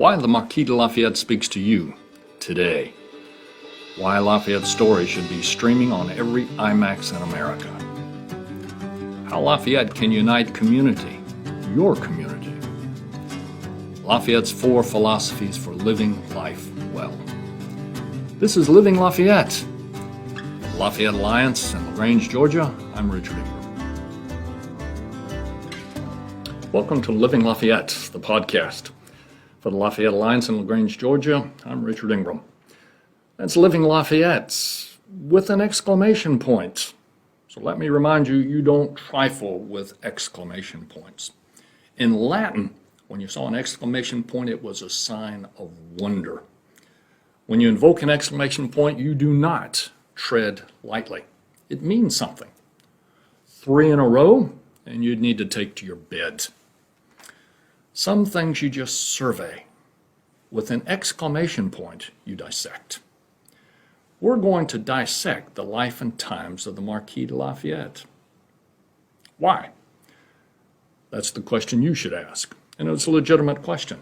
Why the Marquis de Lafayette speaks to you today. Why Lafayette's story should be streaming on every IMAX in America. How Lafayette can unite community, your community. Lafayette's 4 philosophies for living life well. This is Living Lafayette. Lafayette Alliance in LaGrange, Georgia. I'm Richard Ingram. Welcome to Living Lafayette, the podcast. For the Lafayette Alliance in LaGrange, Georgia, I'm Richard Ingram. That's Living Lafayette with an exclamation point. So let me remind you, you don't trifle with exclamation points. In Latin, when you saw an exclamation point, it was a sign of wonder. When you invoke an exclamation point, you do not tread lightly. It means something. 3 in a row, and you'd need to take to your bed. Some things you just survey. With an exclamation point, you dissect. We're going to dissect the life and times of the Marquis de Lafayette. Why? That's the question you should ask, and it's a legitimate question.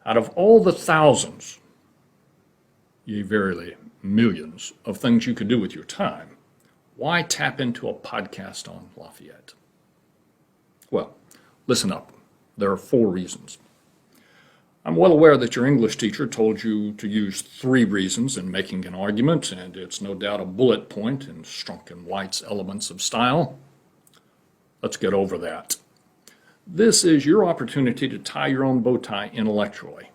Out of all the thousands, yea, verily, millions of things you could do with your time, why tap into a podcast on Lafayette? Well, listen up. There are 4 reasons. I'm well aware that your English teacher told you to use 3 reasons in making an argument, and it's no doubt a bullet point in Strunk & White's Elements of Style. Let's get over that. This is your opportunity to tie your own bow tie intellectually.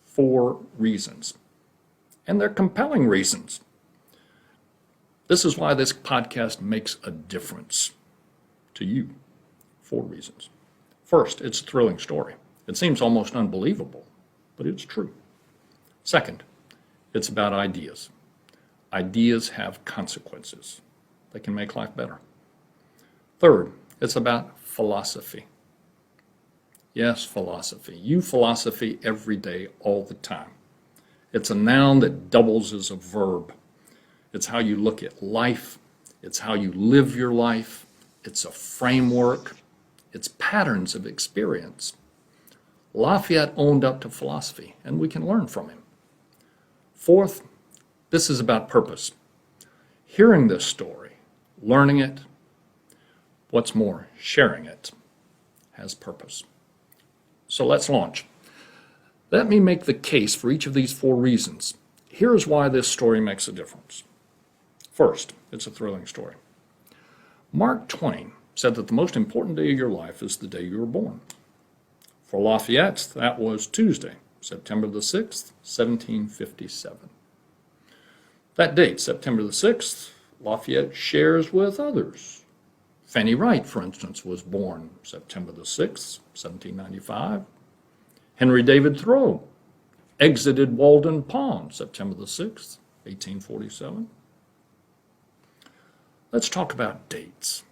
4 reasons. And they're compelling reasons. This is why this podcast makes a difference to you. 4 reasons. First, it's a thrilling story. It seems almost unbelievable, but it's true. Second, it's about ideas. Ideas have consequences. They can make life better. Third, it's about philosophy. Yes, philosophy. You philosophy every day, all the time. It's a noun that doubles as a verb. It's how you look at life. It's how you live your life. It's a framework. It's patterns of experience. Lafayette owned up to philosophy, and we can learn from him. Fourth, this is about purpose. Hearing this story, learning it, what's more, sharing it, has purpose. So let's launch. Let me make the case for each of these 4 reasons. Here's why this story makes a difference. First, it's a thrilling story. Mark Twain said that the most important day of your life is the day you were born. For Lafayette, that was Tuesday, September the 6th, 1757. That date, September the 6th, Lafayette shares with others. Fanny Wright, for instance, was born September the 6th, 1795. Henry David Thoreau exited Walden Pond, September the 6th, 1847. Let's talk about dates.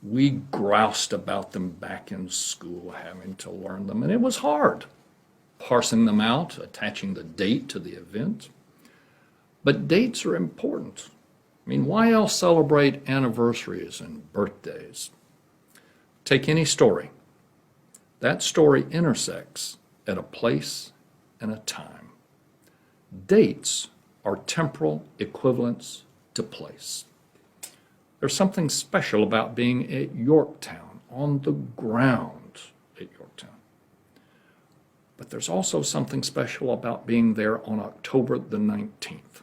We groused about them back in school, having to learn them, and it was hard, parsing them out, attaching the date to the event. But dates are important. I mean, why else celebrate anniversaries and birthdays? Take any story. That story intersects at a place and a time. Dates are temporal equivalents to place. There's something special about being at Yorktown, on the ground at Yorktown. But there's also something special about being there on October the 19th,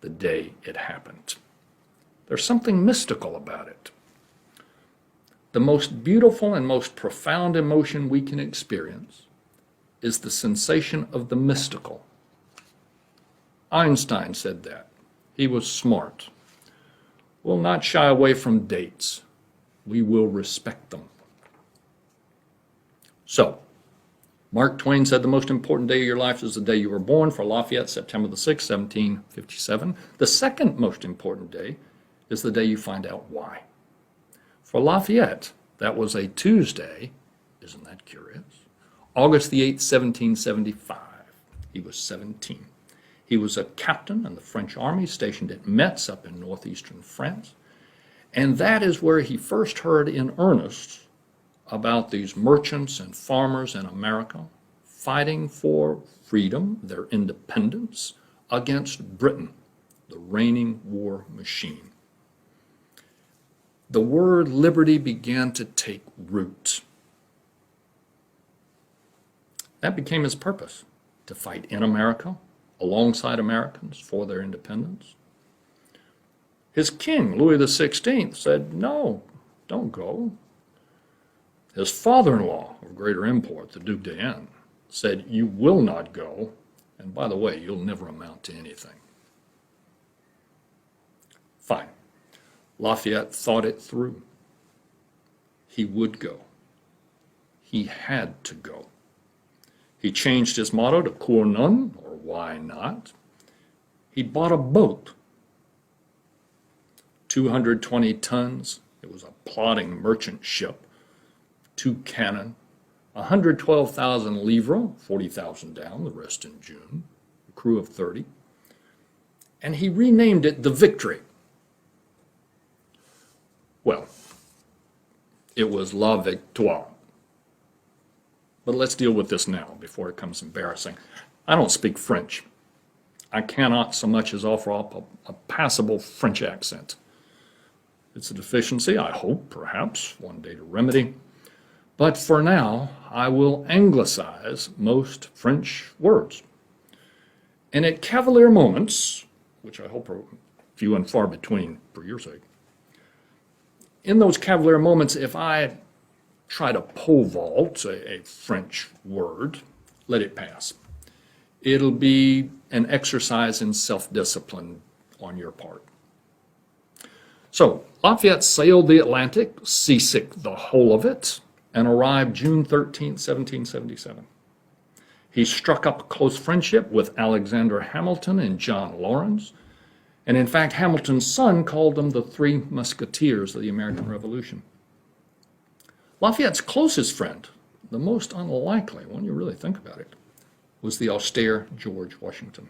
the day it happened. There's something mystical about it. The most beautiful and most profound emotion we can experience is the sensation of the mystical. Einstein said that. He was smart. We'll not shy away from dates. We will respect them. So, Mark Twain said the most important day of your life is the day you were born. For Lafayette, September the 6th, 1757. The second most important day is the day you find out why. For Lafayette, that was a Tuesday. Isn't that curious? August the 8th, 1775. He was 17. He was a captain in the French army stationed at Metz up in northeastern France. And that is where he first heard in earnest about these merchants and farmers in America fighting for freedom, their independence, against Britain, the reigning war machine. The word liberty began to take root. That became his purpose, to fight in America, alongside Americans for their independence. His king, Louis XVI, said, no, don't go. His father-in-law, of greater import, the Duc d'Enghien, said, you will not go, and by the way, you'll never amount to anything. Fine. Lafayette thought it through. He would go. He had to go. He changed his motto to Cour non, or why not. He bought a boat, 220 tons. It was a plodding merchant ship, 2 cannon, 112,000 livres, 40,000 down, the rest in June, a crew of 30. And he renamed it the Victory. Well, it was La Victoire. But let's deal with this now before it becomes embarrassing. I don't speak French. I cannot so much as offer up a passable French accent. It's a deficiency I hope, perhaps, one day to remedy. But for now, I will anglicize most French words. And at cavalier moments, which I hope are few and far between for your sake, in those cavalier moments, if I try to pole vault a French word, let it pass. It'll be an exercise in self-discipline on your part. So, Lafayette sailed the Atlantic, seasick the whole of it, and arrived June 13, 1777. He struck up a close friendship with Alexander Hamilton and John Lawrence, and in fact, Hamilton's son called them the Three Musketeers of the American Revolution. Lafayette's closest friend, the most unlikely, when you really think about it, was the austere George Washington.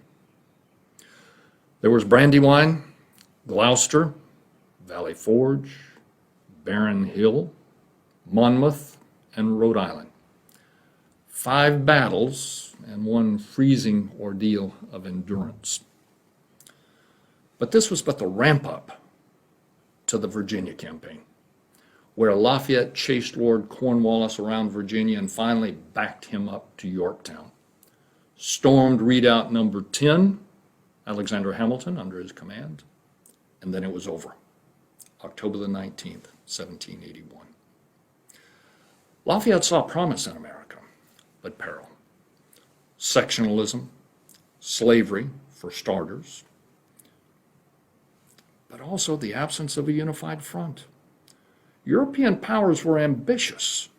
There was Brandywine, Gloucester, Valley Forge, Barren Hill, Monmouth, and Rhode Island. 5 battles and 1 freezing ordeal of endurance. But this was but the ramp-up to the Virginia campaign, where Lafayette chased Lord Cornwallis around Virginia and finally backed him up to Yorktown. Stormed Redoubt number 10, Alexander Hamilton under his command, and then it was over. October the 19th, 1781. Lafayette saw promise in America, but peril. Sectionalism, slavery, for starters, but also the absence of a unified front. European powers were ambitious.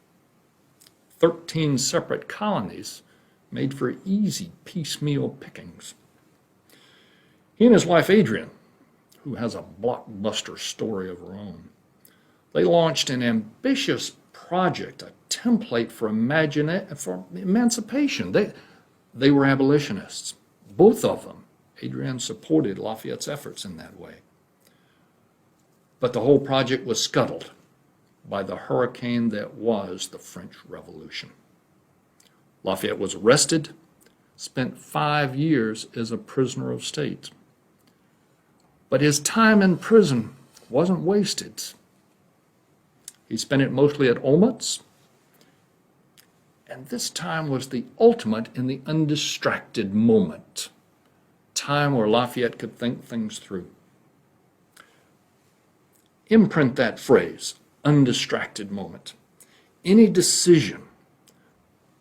13 separate colonies made for easy piecemeal pickings. He and his wife Adrienne, who has a blockbuster story of her own, they launched an ambitious project, a template for emancipation. They were abolitionists, both of them. Adrienne supported Lafayette's efforts in that way. But the whole project was scuttled by the hurricane that was the French Revolution. Lafayette was arrested, spent 5 years as a prisoner of state. But his time in prison wasn't wasted. He spent it mostly at Olmutz, and this time was the ultimate in the undistracted moment, time where Lafayette could think things through. Imprint that phrase, undistracted moment. Any decision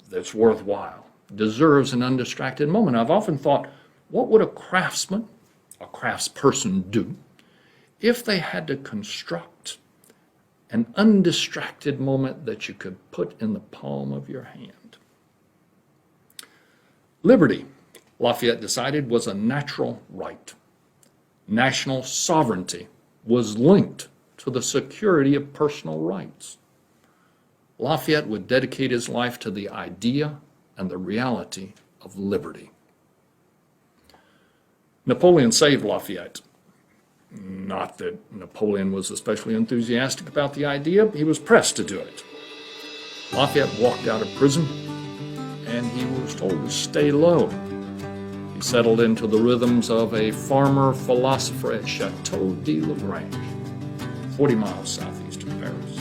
that's worthwhile deserves an undistracted moment. I've often thought, what would a craftsman, a craftsperson do if they had to construct an undistracted moment that you could put in the palm of your hand? Liberty, Lafayette decided, was a natural right. National sovereignty was linked to the security of personal rights. Lafayette would dedicate his life to the idea and the reality of liberty. Napoleon saved Lafayette. Not that Napoleon was especially enthusiastic about the idea. He was pressed to do it. Lafayette walked out of prison and he was told to stay low. He settled into the rhythms of a farmer philosopher at Chateau de Lagrange, 40 miles southeast of Paris.